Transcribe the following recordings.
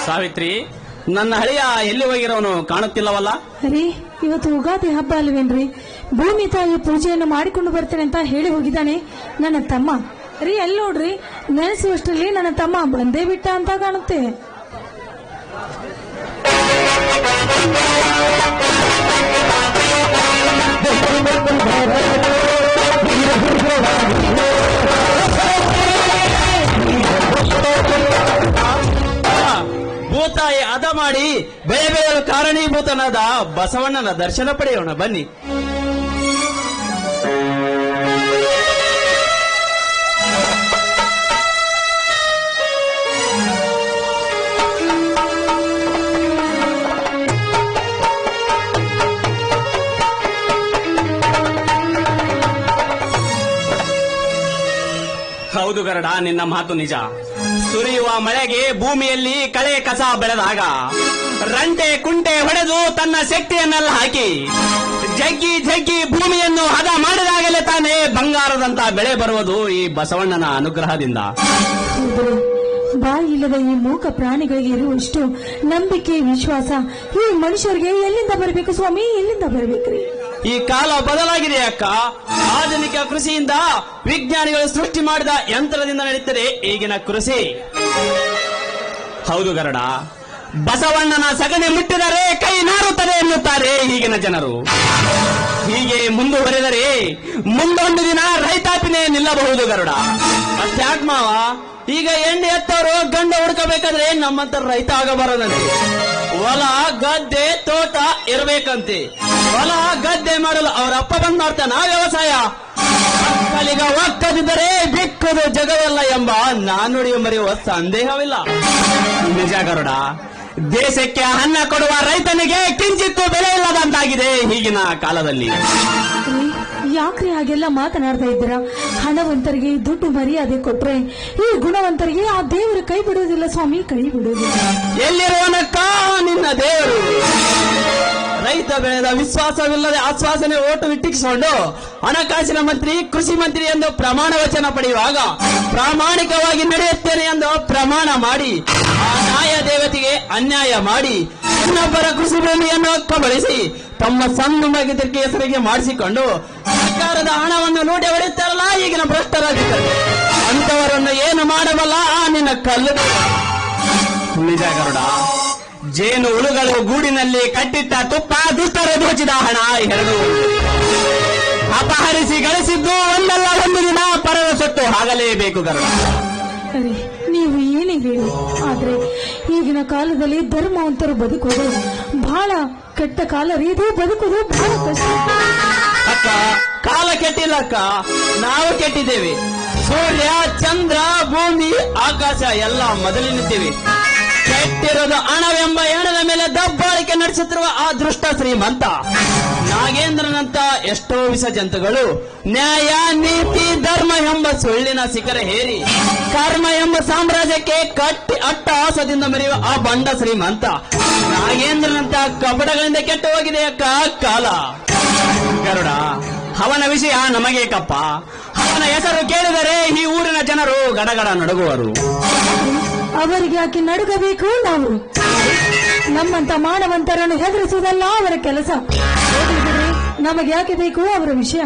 ಸಾವಿತ್ರಿ, ನನ್ನ ಹಳೆಯ ಎಲ್ಲಿ ಹೋಗಿರೋನು ಕಾಣುತ್ತಿಲ್ಲವಲ್ಲ? ಅರೆ, ಇವತ್ತು ಉಗಾದಿ ಹಬ್ಬ ಅಲ್ವೇನ್ರಿ? ಭೂಮಿ ತಾಯಿ ಪೂಜೆಯನ್ನು ಮಾಡಿಕೊಂಡು ಬರ್ತೇನೆ ಅಂತ ಹೇಳಿ ಹೋಗಿದ್ದಾನೆ ನನ್ನ ತಮ್ಮ. ರೀ, ಎಲ್ಲಿ ನೋಡ್ರಿ, ನೆನೆಸುವಷ್ಟರಲ್ಲಿ ನನ್ನ ತಮ್ಮ ಬಂದೇ ಬಿಟ್ಟ ಅಂತ ಕಾಣುತ್ತೆ. ಭೂತಾಯಿ ಅದ ಮಾಡಿ ಬೆಳೆ ಬೆಳೆಯಲು ಕಾರಣೀಭೂತನಾದ ಬಸವಣ್ಣನ ದರ್ಶನ ಪಡೆಯೋಣ ಬನ್ನಿ. ಹೌದು ಗರಡ, ನಿನ್ನ ಮಾತು ನಿಜ. ಸುರಿಯುವ ಮಳೆಗೆ ಭೂಮಿಯಲ್ಲಿ ಕಳೆ ಕಸ ಬೆಳೆದಾಗ ರಂಟೆ ಕುಂಟೆ ಹೊಡೆದು ತನ್ನ ಶಕ್ತಿಯನ್ನೆಲ್ಲ ಹಾಕಿ ಜಗ್ಗಿ ಜಗ್ಗಿ ಭೂಮಿಯನ್ನು ಹದ ಮಾಡಿದಾಗಲೇ ತಾನೇ ಬಂಗಾರದಂತ ಬೆಳೆ ಬರುವುದು ಈ ಬಸವಣ್ಣನ ಅನುಗ್ರಹದಿಂದ. ಬಾಯಿ ಇಲ್ಲದ ಈ ಮೂಕ ಪ್ರಾಣಿಗಳಿಗೆ ಇರುವಷ್ಟು ನಂಬಿಕೆ ವಿಶ್ವಾಸ ಈ ಮನುಷ್ಯರಿಗೆ ಎಲ್ಲಿಂದ ಬರಬೇಕು ಸ್ವಾಮಿ? ಎಲ್ಲಿಂದ ಬರಬೇಕ್ರಿ? ಈ ಕಾಲ ಬದಲಾಗಿದೆ ಅಕ್ಕ. ಆಧುನಿಕ ಕೃಷಿಯಿಂದ ವಿಜ್ಞಾನಿಗಳು ಸೃಷ್ಟಿ ಮಾಡಿದ ಯಂತ್ರದಿಂದ ನಡೀತದೆ ಈಗಿನ ಕೃಷಿ. ಹೌದು ಗರಡ, ಬಸವಣ್ಣನ ಸಗಣಿ ಮುಟ್ಟಿದರೆ ಕೈ ನಾರುತ್ತದೆ ಎನ್ನುತ್ತಾರೆ ಈಗಿನ ಜನರು. ಹೀಗೆ ಮುಂದುವರೆದರೆ ಮುಂದೊಂದು ದಿನ ರೈತಾಪಿನೇ ನಿಲ್ಲಬಹುದು ಗರುಡ. ಅಷ್ಟ್ಯಾಕ್ ಮಾವ, ಈಗ ಎಣ್ಣೆ ಎತ್ತವರು ಗಂಡ ಹುಡುಕಬೇಕಾದ್ರೆ ನಮ್ಮಂತ ರೈತ ಆಗಬಾರದಂತೆ. ಹೊಲ ಗದ್ದೆ ತೋಟ ಇರಬೇಕಂತೆ. ಹೊಲ ಗದ್ದೆ ಮಾಡಲು ಅವರ ಅಪ್ಪ ಬಂದ್ ಮಾಡ್ತಾನ ವ್ಯವಸಾಯ. ಮಕ್ಕಳಿಗ ಒಕ್ಕದಿದ್ದರೆ ಬಿಕ್ಕದು ಜಗವಲ್ಲ ಎಂಬ ನಾನುಡಿ ಮರೆಯುವ ಸಂದೇಹವಿಲ್ಲ. ನಿಜ ಗರುಡ, ದೇಶಕ್ಕೆ ಅನ್ನ ಕೊಡುವ ರೈತನಿಗೆ ಕಿಂಚಿತ್ತು ಬೆಲೆ ಇಲ್ಲದಂತಾಗಿದೆ ಈಗಿನ ಕಾಲದಲ್ಲಿ. ಯಾಕ್ರಿ ಹಾಗೆಲ್ಲ ಮಾತನಾಡ್ತಾ ಇದ್ದೀರಾ? ಹಣವಂತರಿಗೆ ದುಡ್ಡು ಮರ್ಯಾದೆ ಕೊಟ್ರೆ ಈ ಗುಣವಂತರಿಗೆ ಆ ದೇವರು ಕೈ ಬಿಡುವುದಿಲ್ಲ ಸ್ವಾಮಿ, ಕೈ ಬಿಡುವುದಿಲ್ಲ. ಎಲ್ಲಿರುವನಕ್ಕ ನಿನ್ನ ದೇವರು? ರೈತ ಬೆಳೆದ ವಿಶ್ವಾಸವಿಲ್ಲದೆ ಆಶ್ವಾಸನೆ ಓಟು ಇಟ್ಟಿಸಿಕೊಂಡು ಹಣಕಾಸಿನ ಮಂತ್ರಿ ಕೃಷಿ ಮಂತ್ರಿ ಎಂದು ಪ್ರಮಾಣ ವಚನ ಪಡೆಯುವಾಗ ಪ್ರಾಮಾಣಿಕವಾಗಿ ನಡೆಯುತ್ತೇನೆ ಎಂದು ಪ್ರಮಾಣ ಮಾಡಿ ಆ ನ್ಯಾಯ ದೇವತೆಗೆ ಅನ್ಯಾಯ ಮಾಡಿ ಇನ್ನೊಬ್ಬರ ಕೃಷಿ ಭೂಮಿಯನ್ನು ಕಬಳಿಸಿ ತಮ್ಮ ಸಣ್ಣ ಮಗಿದಕ್ಕೆ ಹೆಸರಿಗೆ ಮಾಡಿಸಿಕೊಂಡು ಸರ್ಕಾರದ ಹಣವನ್ನು ಲೂಟಿ ಹೊಡೆಯುತ್ತಾರಲ್ಲ ಈಗಿನ ಭ್ರಷ್ಟರಾಗಿದ್ದಾರೆ. ಅಂತವರನ್ನು ಏನು ಮಾಡಬಲ್ಲ ನಿನ್ನ ಕಲ್ಲು. ನಿಜ ಗರುಡ, ಜೇನು ಹುಳುಗಳು ಗೂಡಿನಲ್ಲಿ ಕಟ್ಟಿಟ್ಟ ತುಪ್ಪ ದುಷ್ಟರು ದೋಚಿದ ಹಣ ಎರಡು ಅಪಹರಿಸಿ ಗಳಿಸಿದ್ದು ಒಂದಲ್ಲ ಒಂದು ದಿನ ಪರವ ಸೊತ್ತು ಆಗಲೇಬೇಕು ಗರುಡ. ಅರೆ, ನೀವು ಏನೇ ಹೇಳಿ, ಆದ್ರೆ ಈಗಿನ ಕಾಲದಲ್ಲಿ ಧರ್ಮವಂತರು ಬದುಕೋದು ಬಹಳ ಕೆಟ್ಟ ಕಾಲ ರೀ. ಇದು ಬದುಕೋದು ಬಹಳ ಕಷ್ಟ ಅಕ್ಕ. ಕಾಲ ಕೆಟ್ಟಿಲ್ಲ ಅಕ್ಕ, ನಾವು ಕೆಟ್ಟಿದ್ದೇವೆ. ಸೂರ್ಯ ಚಂದ್ರ ಭೂಮಿ ಆಕಾಶ ಎಲ್ಲ ಮೊದಲಿನಿದ್ದೇವೆ. ಕೆಟ್ಟಿರೋದು ಹಣವೆಂಬ ಹೆಣದ ಮೇಲೆ ದಬ್ಬಾಳಿಕೆ ನಡೆಸುತ್ತಿರುವ ಆ ದೃಷ್ಟ ಶ್ರೀಮಂತ ನಾಗೇಂದ್ರನಂತ ಎಷ್ಟೋ ವಿಷ ಜಂತುಗಳು ನ್ಯಾಯ ನೀತಿ ಧರ್ಮ ಎಂಬ ಸುಳ್ಳಿನ ಶಿಖರ ಹೇರಿ ಕರ್ಮ ಎಂಬ ಸಾಮ್ರಾಜ್ಯಕ್ಕೆ ಕಟ್ಟಿ ಅಟ್ಟಹಾಸದಿಂದ ಮೆರೆಯುವ ಆ ಬಂಡ ಶ್ರೀಮಂತ ನಾಗೇಂದ್ರನಂತ ಕಪಟಗಳಿಂದ ಕೆಟ್ಟು ಹೋಗಿದೆ ಅಕ್ಕ ಕಾಲ. ಗರುಡ, ಅವನ ವಿಷಯ ನಮಗೆ ಕಪ್ಪ. ಅವನ ಹೆಸರು ಕೇಳಿದರೆ ಈ ಊರಿನ ಜನರು ಗಡಗಡ ನಡುಗುವರು. ಅವರಿಗೆ ಯಾಕೆ ನಡುಗಬೇಕು? ನಾವು ನಮ್ಮಂತ ಮಾನವಂತರನ್ನು ಹೆದರಿಸುವುದಲ್ಲ ಅವರ ಕೆಲಸ. ನಮಗೆ ಯಾಕೆ ಬೇಕು ಅವರ ವಿಷಯ?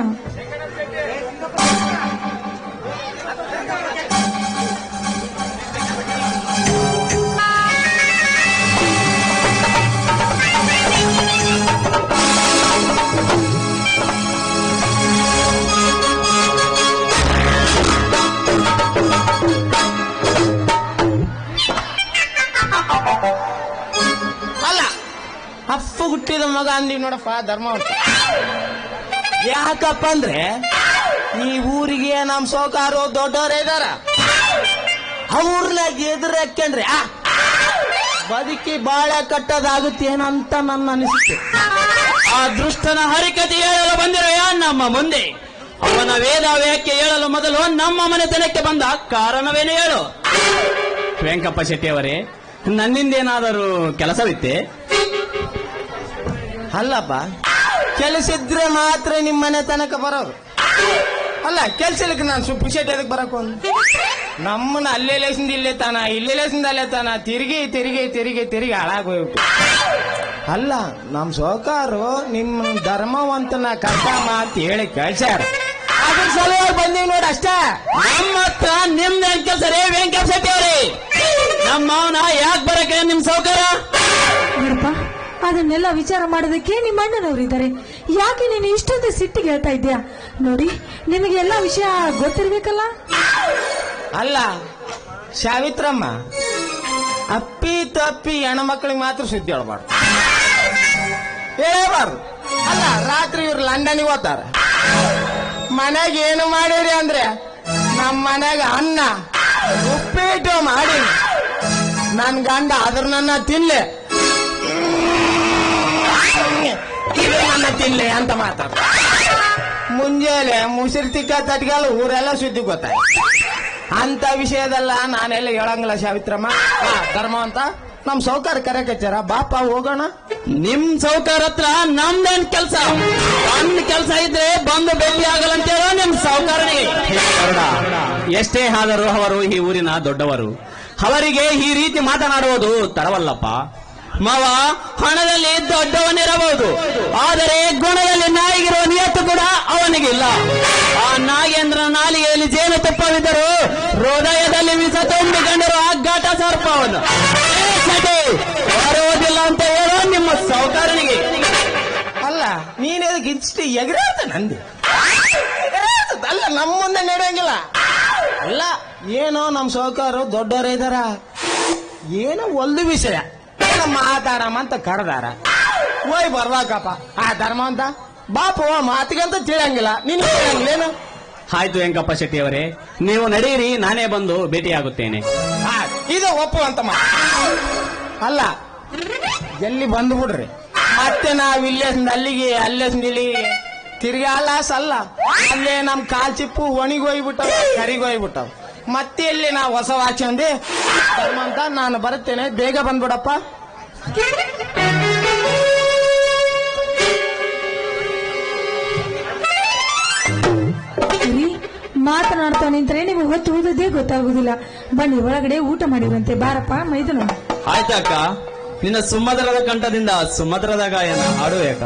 ಅಪ್ಪ ಹುಟ್ಟಿದ ಮಗ ಅಂದಿ ನೋಡಪ್ಪ ಧರ್ಮ ಅಂತ. ಯಾಕಪ್ಪ ಅಂದ್ರೆ ಈ ಊರಿಗೆ ನಮ್ ಸೌಕಾರು ದೊಡ್ಡವರೇ ಇದಾರ. ಅವ್ರನ್ನಾಗ ಎದುರಕ್ಕಂಡ್ರೆ ಬದುಕಿ ಬಾಳೆ ಕಟ್ಟೋದಾಗುತ್ತೇನಂತ ನನ್ನ ಅನಿಸುತ್ತೆ. ಆ ದುಷ್ಟನ ಹರಿಕತೆ ಹೇಳಲು ಬಂದಿರೋ ನಮ್ಮ ಮುಂದೆ ಅವನ ವೇದ ವ್ಯಾಖ್ಯೆ ಹೇಳಲು ಮೊದಲು ನಮ್ಮ ಮನೆತನಕ್ಕೆ ಬಂದ ಕಾರಣವೇನು ಹೇಳು? ವೆಂಕಪ್ಪ ಶೆಟ್ಟಿ ಅವರೇ, ನನ್ನಿಂದೇನಾದರೂ ಕೆಲಸವಿತ್ತೆ? ಅಲ್ಲಪ್ಪ, ಕೆಲಸ ಇದ್ರೆ ಮಾತ್ರ ನಿಮ್ಮ ಮನೆ ತನಕ ಬರೋರು. ಅಲ್ಲ, ಕೆಲ್ಸ ಇಲ್ಲಕ್ಕೆ ನಾನು ಸುಪ್ಪು ಶೆಟ್ಟಿ ಅದಕ್ಕೆ ಬರಕು ನಮ್ಮನ್ನ ಅಲ್ಲೇ ಲೇಸಿಂದ ಇಲ್ಲೇ ತಾನ, ಇಲ್ಲೇ ಲೇಸಿಂದ ಅಲ್ಲೇ ತಾನ, ತಿರುಗಿ ತಿರುಗಿ ತಿರುಗಿ ತಿರುಗಿ ಹಾಳಾಗೋಗ್ಬಿಟ್ಟು. ಅಲ್ಲ, ನಮ್ ಸೌಕಾರು ನಿಮ್ಮ ಧರ್ಮವಂತನ ಕರ್ಕಮ್ಮ ಅಂತ ಹೇಳಿ ಕಳ್ಸ್ಯಾರ. ಅದ್ರ ಸಲುವಾಗಿ ಬಂದೀವಿ ನೋಡಿ ಅಷ್ಟೇ. ನಮ್ಮ ಹತ್ರ ನಿಮ್ದೇನ್ ಕೆಲಸ ರೇ ವೆಂಕಪ್ಪ ಶೆಟ್ಟಿ ಅವರೇ? ನಮ್ಮ ಅವನ ಯಾಕೆ ಬರಕ್ಕೆ ನಿಮ್ ಸೌಕರ್ಯ? ನೋಡಪ್ಪ, ಅದನ್ನೆಲ್ಲ ವಿಚಾರ ಮಾಡೋದಕ್ಕೆ ನಿಮ್ಮ ಅಣ್ಣನವರು ಇದ್ದಾರೆ. ಯಾಕೆ ನೀನು ಇಷ್ಟೊಂದು ಸಿಟ್ಟಿಗೆ ಹೇಳ್ತಾ ಇದ್ಯಾ? ನೋಡಿ, ನಿಮಗೆ ಎಲ್ಲ ವಿಷಯ ಗೊತ್ತಿರ್ಬೇಕಲ್ಲ. ಅಲ್ಲ ಸಾವಿತ್ರಮ್ಮ, ಅಪ್ಪಿ ತಪ್ಪಿ ಹೆಣ್ಮಕ್ಳಿಗೆ ಮಾತ್ರ ಸುದ್ದಿ ಹೇಳ್ಬಾರ್ದು, ಹೇಳಬಾರ್ದು. ಅಲ್ಲ, ರಾತ್ರಿ ಇವ್ರು ಲಂಡನ್ಗೆ ಹೋಗ್ತಾರ. ಮನೆಗೆ ಏನು ಮಾಡಿರಿ ಅಂದ್ರೆ ನಮ್ಮ ಮನೆಗ ಅನ್ನ ಉಪ್ಪಿಟ್ಟು ಮಾಡಿ ನನ್ ಗಂಡ ಅದ್ರ ನನ್ನ ತಿನ್ಲೆ ಇದು ನನ್ನ ತಿನ್ಲೆ ಅಂತ ಮಾತಾಡ. ಮುಂಜಾನೆ ಮುಸಿರು ತಿಕ್ಕ ತಟ್ಗಲ್ಲ ಊರೆಲ್ಲ ಸುದ್ದಿ ಗೊತ್ತಾಯ್ತು. ಅಂತ ವಿಷಯದಲ್ಲ ನಾನೆಲ್ಲ ಹೇಳಂಗಿಲ್ಲ ಸಾವಿತ್ರಮ್ಮ. ಧರ್ಮವಂತ ನಮ್ ಸೌಕಾರ ಕರೆಕಚ್ಚಾರ, ಬಾಪ ಹೋಗೋಣ. ನಿಮ್ ಸೌಕರ್ ಹತ್ರ ನಮ್ದೇನ್ ಕೆಲಸ? ನಮ್ ಕೆಲಸ ಇದ್ರೆ ಬಂದು ಭೇಟಿ ಆಗಲ್ಲ ಅಂತ ಹೇಳೋ ನಿಮ್ ಸೌಕರ್ಯ. ಎಷ್ಟೇ ಆದರೂ ಅವರು ಈ ಊರಿನ ದೊಡ್ಡವರು. ಅವರಿಗೆ ಈ ರೀತಿ ಮಾತನಾಡುವುದು ತರವಲ್ಲಪ್ಪ. ಮಾವ ಹಣದಲ್ಲಿ ದೊಡ್ಡವನಿರಬಹುದು, ಆದರೆ ಗುಣದಲ್ಲಿ ನಾಯಿಗಿರುವ ನಿಯತ್ತು ಕೂಡ ಅವನಿಗಿಲ್ಲ. ಆ ನಾಗೇಂದ್ರ ನಾಲಿಗೆಯಲ್ಲಿ ಜೇನು ತುಪ್ಪವಿದ್ದರೂ ಹೃದಯದಲ್ಲಿ ವಿಷ ತುಂಬಿಕೊಂಡಿರುವ ಅಗ್ಗಾಟ ಸರ್ಪವನು ಬರುವುದಿಲ್ಲ ಅಂತ ಹೇಳೋ ನಿಮ್ಮ ಸೌಕರ್ಯನಿಗೆ. ಅಲ್ಲ, ನೀನೇದಕ್ಕೆ ಇಷ್ಟು ಎಗರಾತ ನಂದು ಅಲ್ಲ, ನಮ್ಮ ಮುಂದೆ ನಡೆಯಂಗಿಲ್ಲ. ಅಲ್ಲ, ಏನೋ ನಮ್ ಸೌಕಾರು ದೊಡ್ಡವರ ಇದಾರ, ಏನೋ ಒಂದು ವಿಷಯ ಏನೋ ಮಾತಾಡಮ್ಮ ಅಂತ ಕರೆದಾರ. ಹೋಯ್ ಬರ್ಬೇಕಪ್ಪ. ಆ ಧರ್ಮವಂತ ಬಾಪ ಮಾತಿಗಂತ ತಿಳಿಯಂಗಿಲ್ಲ, ನೀನು ತಿಳಿಯಂಗಿಲ್ಲೇನು? ಆಯ್ತು ವೆಂಕಪ್ಪ ಶೆಟ್ಟಿ ಅವರೇ, ನೀವು ನಡೆಯಿರಿ, ನಾನೇ ಬಂದು ಭೇಟಿಯಾಗುತ್ತೇನೆ. ಇದು ಒಪ್ಪುವಂತ ಮಾತು. ಅಲ್ಲ, ಎಲ್ಲಿ ಬಂದು ಬಿಡ್ರಿ, ಮತ್ತೆ ನಾವ್ ಇಲ್ಲೇಸಿಂದ ಅಲ್ಲಿಗೆ ಅಲ್ಲೇಸಿಂದ ಇಲ್ಲಿಗೆ ತಿರ್ಗಿ ಅಲ್ಲ ಅಲ್ಲೇ ನಮ್ ಕಾಲ್ ಚಿಪ್ಪು ಒಣಿಗೋಯ್ಬಿಟ್ಟವ್, ಕರಿಗೋಯ್ಬಿಟ್ಟವ್. ಮತ್ತೆ ಇಲ್ಲಿ ನಾವು ಹೊಸ ವಾಚ್ ಅಂದಿ ಅಂತ ನಾನು ಬರುತ್ತೇನೆ, ಬೇಗ ಬಂದ್ಬಿಡಪ್ಪ. ಮಾತನಾಡ್ತಾ ನಿಂತ್ರೆ ನಿಮಗೆ ಹೊತ್ತು ಹೋದದ್ದೇ ಗೊತ್ತಾಗುದಿಲ್ಲ. ಬನ್ನಿ, ಒಳಗಡೆ ಊಟ ಮಾಡಿರುವಂತೆ. ಬಾರಪ್ಪ ಮೈದನ. ಆಯ್ತಕ್ಕ, ನಿನ್ನ ಸುಮಧುರದ ಕಂಠದಿಂದ ಸುಮಧುರದ ಗಾಯನ ಹಾಡುವೇಕ?